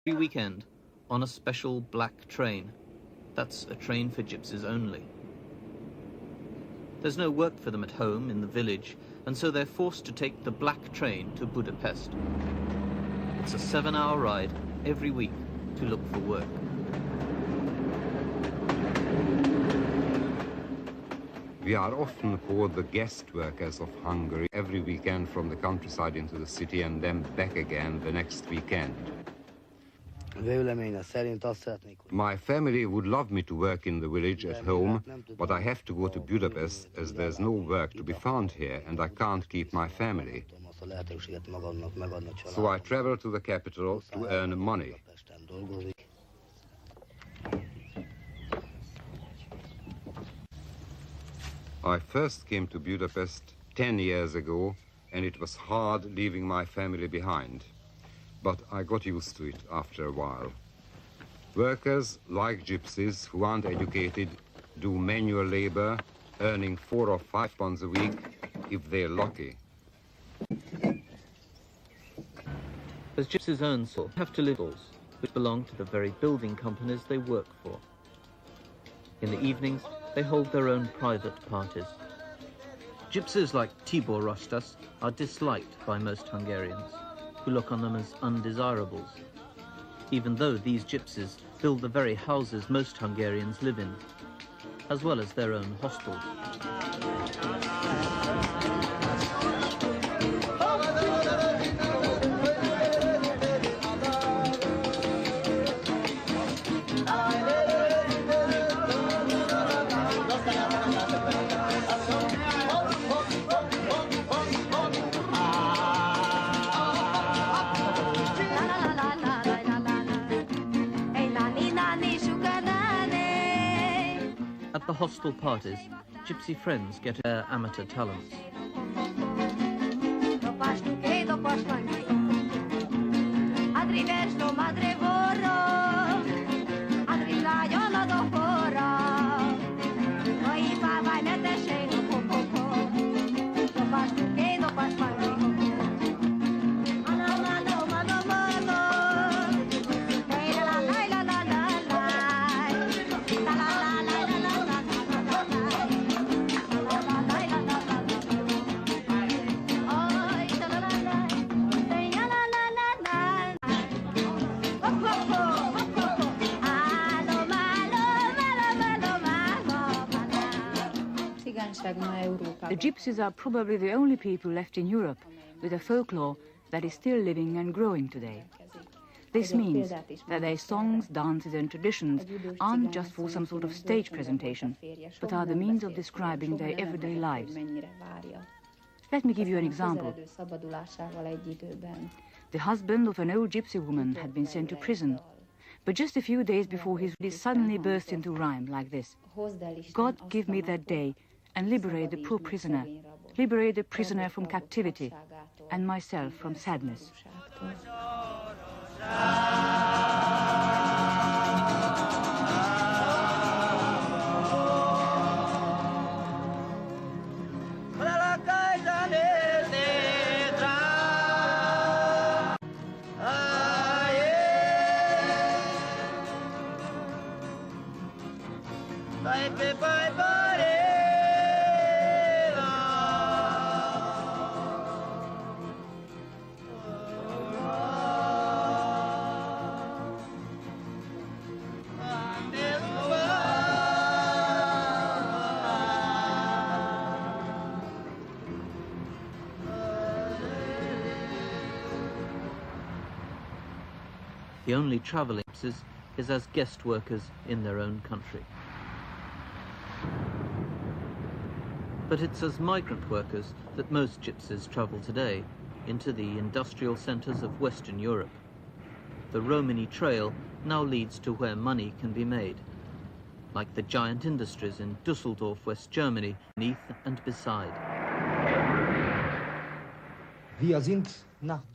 Every weekend, on a special black train. That's a train for gypsies only. There's no work for them at home in the village, and so they're forced to take the black train to Budapest. It's a 7-hour ride every week to look for work. We are often called the guest workers of Hungary, every weekend from the countryside into the city and then back again the next weekend. My family would love me to work in the village at home, but I have to go to Budapest as there's no work to be found here and I can't keep my family. So I travel to the capital to earn money. I first came to Budapest 10 years ago, and it was hard leaving my family behind. But I got used to it after a while. Workers, like gypsies who aren't educated, do manual labor, earning 4 or 5 pounds a week if they're lucky. As gypsies earn so, have to live which belong to the very building companies they work for. In the evenings, they hold their own private parties. Gypsies like Tibor Rostas are disliked by most Hungarians, who look on them as undesirables, even though these gypsies build the very houses most Hungarians live in, as well as their own hostels. At the hostel parties, gypsy friends get their amateur talents. The gypsies are probably the only people left in Europe with a folklore that is still living and growing today. This means that their songs, dances and traditions aren't just for some sort of stage presentation, but are the means of describing their everyday lives. Let me give you an example. The husband of an old gypsy woman had been sent to prison, but just a few days before his release suddenly burst into rhyme like this: God give me that day and liberate the poor prisoner, liberate the prisoner from captivity, and myself from sadness. The only travelling gypsies is as guest workers in their own country. But it's as migrant workers that most gypsies travel today into the industrial centres of Western Europe. The Romany Trail now leads to where money can be made, like the giant industries in Düsseldorf, West Germany, beneath and beside.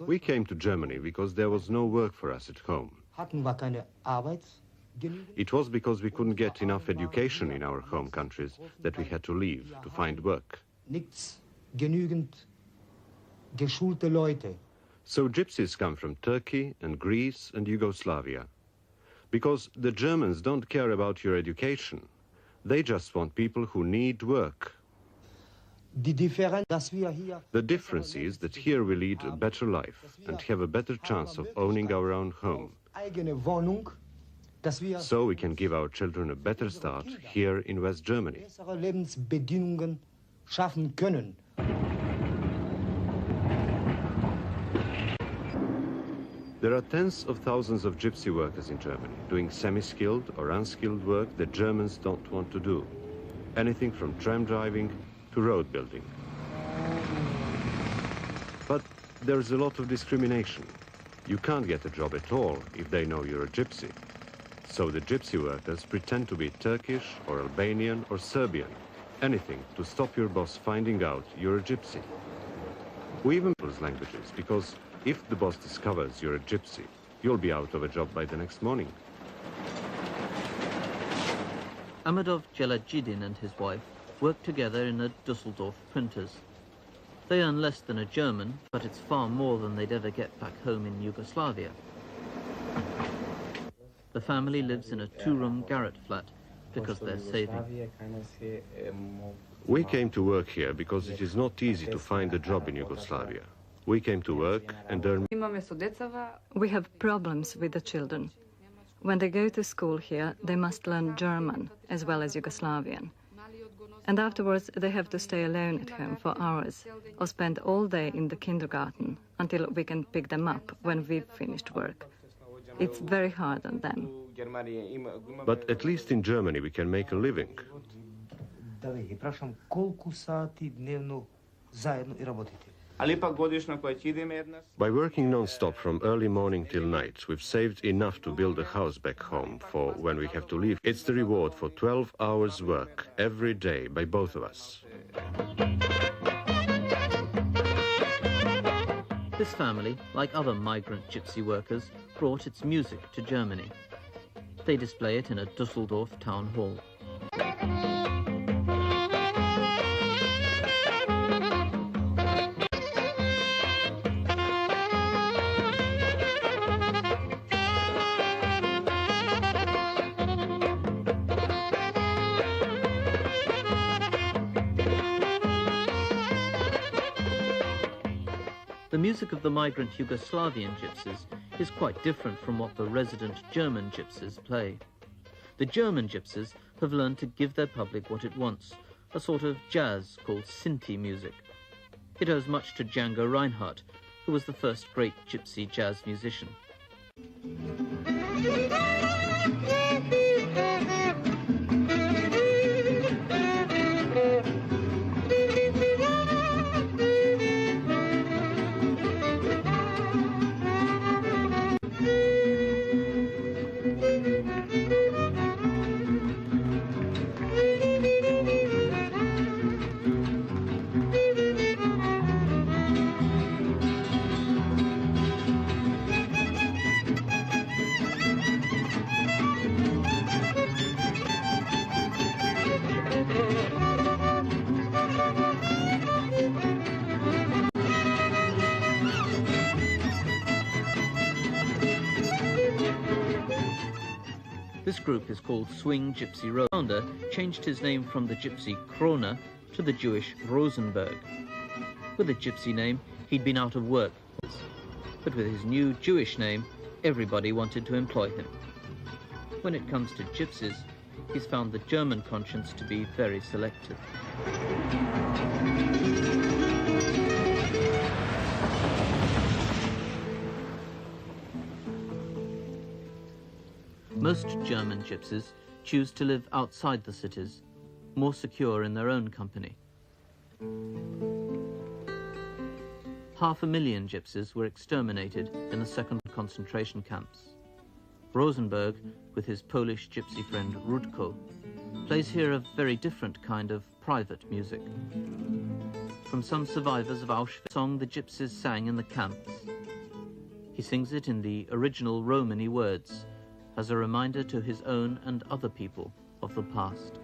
We came to Germany because there was no work for us at home. It was because we couldn't get enough education in our home countries that we had to leave to So gypsies come from Turkey and Greece and Yugoslavia. Because the Germans don't care about your education. They just want people who need work. The difference is that here we lead a better life and have a better chance of owning our own home. So we can give our children a better start here in West Germany. There are tens of thousands of gypsy workers in Germany doing semi-skilled or unskilled work that Germans don't want to do. Anything from tram driving to road building. But there's a lot of discrimination. You can't get a job at all if they know you're a gypsy. So the gypsy workers pretend to be Turkish or Albanian or Serbian. Anything to stop your boss finding out you're a gypsy. We even use languages because if the boss discovers you're a gypsy, you'll be out of a job by the next morning. Amadov Jelajidin and his wife work together in a Dusseldorf printers. They earn less than a German, but it's far more than they'd ever get back home in Yugoslavia. The family lives in a two-room garret flat because they're saving. We came to work here because it is not easy to find a job in Yugoslavia. We came to work and earn. We have problems with the children. When they go to school here, they must learn German as well as Yugoslavian. And afterwards, they have to stay alone at home for hours or spend all day in the kindergarten until we can pick them up when we've finished work. It's very hard on them. But at least in Germany, we can make a living. By working non-stop from early morning till night, we've saved enough to build a house back home for when we have to leave. It's the reward for 12 hours work every day by both of us. This family, like other migrant gypsy workers, brought its music to Germany. They display it in a Dusseldorf town hall. The music of the migrant Yugoslavian gypsies is quite different from what the resident German gypsies play. The German gypsies have learned to give their public what it wants, a sort of jazz called Sinti music. It owes much to Django Reinhardt, who was the first great gypsy jazz musician. This group is called Swing Gypsy Road. The founder changed his name from the gypsy Krona to the Jewish Rosenberg. With a gypsy name, he'd been out of work. But with his new Jewish name, everybody wanted to employ him. When it comes to gypsies, he's found the German conscience to be very selective. Most German gypsies choose to live outside the cities, more secure in their own company. 500,000 gypsies were exterminated in the second concentration camps. Rosenberg, with his Polish gypsy friend Rudko, plays here a very different kind of private music. From some survivors of Auschwitz, song the gypsies sang in the camps. He sings it in the original Romany words, as a reminder to his own and other people of the past.